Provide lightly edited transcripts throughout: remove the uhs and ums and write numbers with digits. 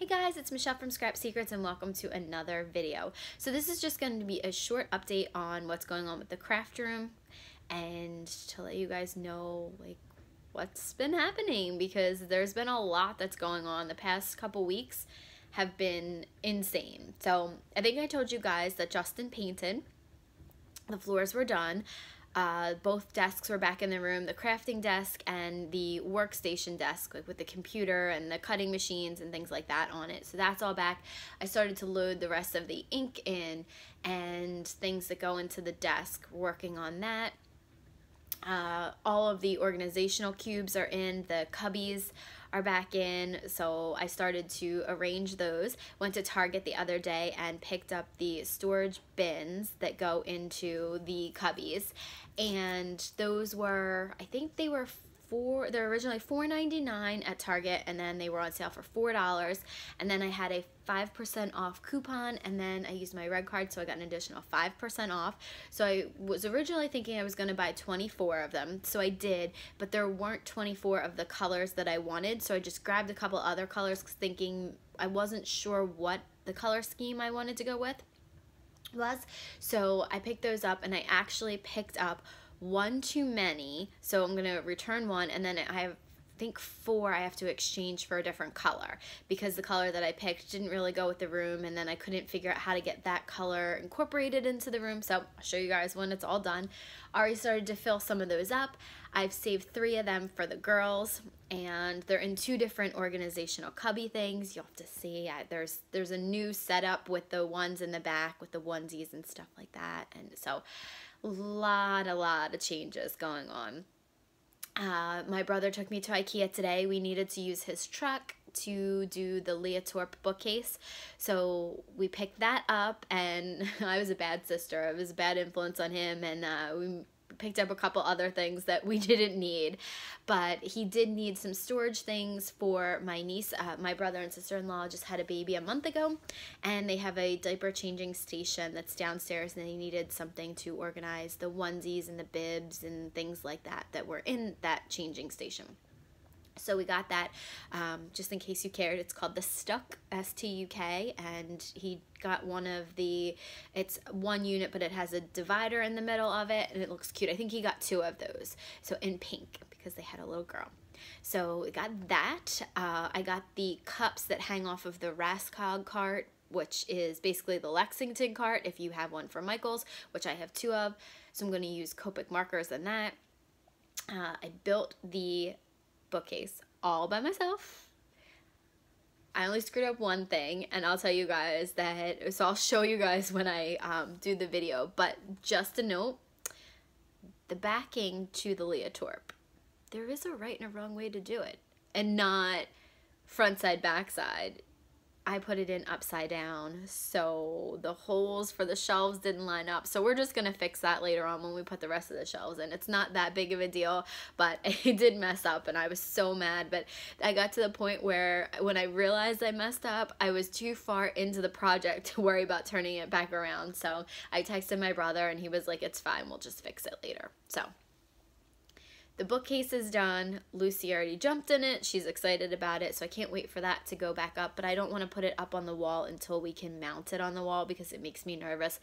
Hey guys, it's Michelle from Scrap Secrets and welcome to another video. So this is just going to be a short update on what's going on with the craft room and to let you guys know what's been happening, because there's been a lot that's going on. The past couple weeks have been insane. So I think I told you guys that Justin painted. The floors were done. Both desks were back in the room, the crafting desk and the workstation desk, like with the computer and the cutting machines and things like that on it. So that's all back. I started to load the rest of the ink in and things that go into the desk, working on that. All of the organizational cubes are in, the cubbies are back in, so I started to arrange those. Went to Target the other day and picked up the storage bins that go into the cubbies, and those were, I think they were they're originally $4.99 at Target, and then they were on sale for $4, and then I had a 5% off coupon, and then I used my red card, so I got an additional 5% off. So I was originally thinking I was going to buy 24 of them, so I did, but there weren't 24 of the colors that I wanted, so I just grabbed a couple other colors thinking I wasn't sure what the color scheme I wanted to go with was. So I picked those up, and I actually picked up one too many, so I'm gonna return one, and then I think 4 I have to exchange for a different color, because the color that I picked didn't really go with the room, and then I couldn't figure out how to get that color incorporated into the room. So I'll show you guys when it's all done. Already started to fill some of those up. I've saved 3 of them for the girls, and they're in 2 different organizational cubby things. You'll have to see. There's a new setup with the ones in the back with the onesies and stuff like that, and so a lot of changes going on. My brother took me to IKEA today. We needed to use his truck to do the Leah Torp bookcase, so we picked that up, and I was a bad sister. I was a bad influence on him, and we picked up a couple other things that we didn't need, but he did need some storage things for my niece. My brother and sister-in-law just had a baby a month ago, and they have a diaper changing station that's downstairs, and they needed something to organize the onesies and the bibs and things like that that were in that changing station. So we got that, just in case you cared. It's called the Stuck, S-T-U-K, and he got one of the, it's 1 unit, but it has a divider in the middle of it, and it looks cute. I think he got 2 of those, so in pink, because they had a little girl. So we got that. I got the cups that hang off of the Rascog cart, which is basically the Lexington cart, if you have one for Michael's, which I have 2 of, so I'm going to use Copic markers in that. I built the bookcase all by myself. I only screwed up one thing, and I'll tell you guys that, so I'll show you guys when I do the video, but just a note, the backing to the Leah Torp, there is a right and a wrong way to do it, and not front side, back side. I put it in upside down, so the holes for the shelves didn't line up. So we're just gonna fix that later on when we put the rest of the shelves in. It's not that big of a deal, but it did mess up, and I was so mad. But I got to the point where when I realized I messed up, I was too far into the project to worry about turning it back around. So I texted my brother, and he was like, it's fine, we'll just fix it later. So the bookcase is done. Lucy already jumped in it. She's excited about it, so I can't wait for that to go back up, but I don't want to put it up on the wall until we can mount it on the wall, because it makes me nervous.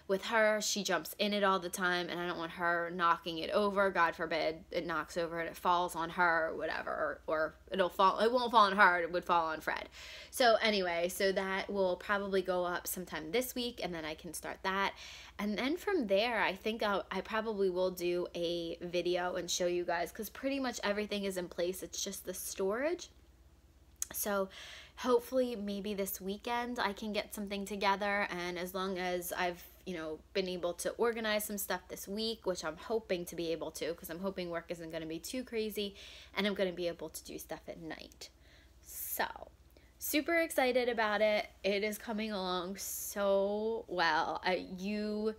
With her, she jumps in it all the time, and I don't want her knocking it over. God forbid it knocks over and it falls on her or whatever, or it won't fall on her, it would fall on Fred. So anyway, so that will probably go up sometime this week, and then I can start that. And then from there, I think I probably will do a video and show you guys, because pretty much everything is in place. It's just the storage. So hopefully maybe this weekend I can get something together, and as long as I've been able to organize some stuff this week, which I'm hoping to be able to, because I'm hoping work isn't going to be too crazy, and I'm going to be able to do stuff at night. So super excited about it. It is coming along so well. You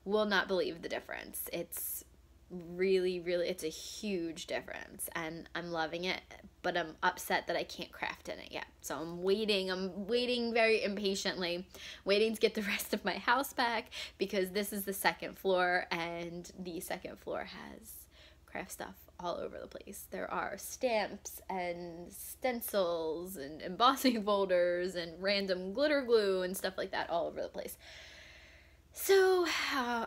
will not believe the difference. It's really, it's a huge difference, and I'm loving it, but I'm upset that I can't craft in it yet. So I'm waiting very impatiently, waiting to get the rest of my house back, because this is the 2nd floor, and the 2nd floor has craft stuff all over the place. There are stamps and stencils and embossing folders and random glitter glue and stuff like that all over the place. So,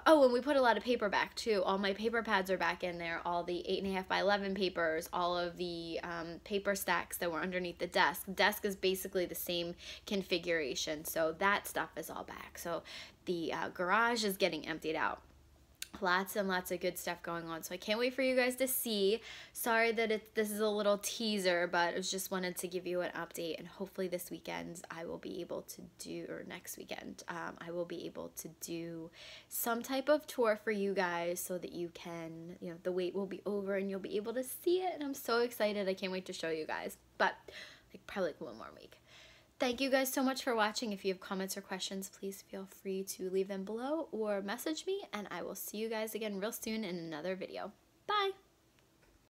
oh, and we put a lot of paper back too. All my paper pads are back in there, all the 8.5 by 11 papers, all of the paper stacks that were underneath the desk. The desk is basically the same configuration, so that stuff is all back. So the garage is getting emptied out. Lots and lots of good stuff going on, so I can't wait for you guys to see. Sorry that this is a little teaser, but I just wanted to give you an update, and hopefully this weekend I will be able to do, or next weekend, I will be able to do some type of tour for you guys so that you can, you know, the wait will be over and you'll be able to see it, and I'm so excited. I can't wait to show you guys, but like probably like 1 more week. Thank you guys so much for watching. If you have comments or questions, please feel free to leave them below or message me, and I will see you guys again real soon in another video. Bye!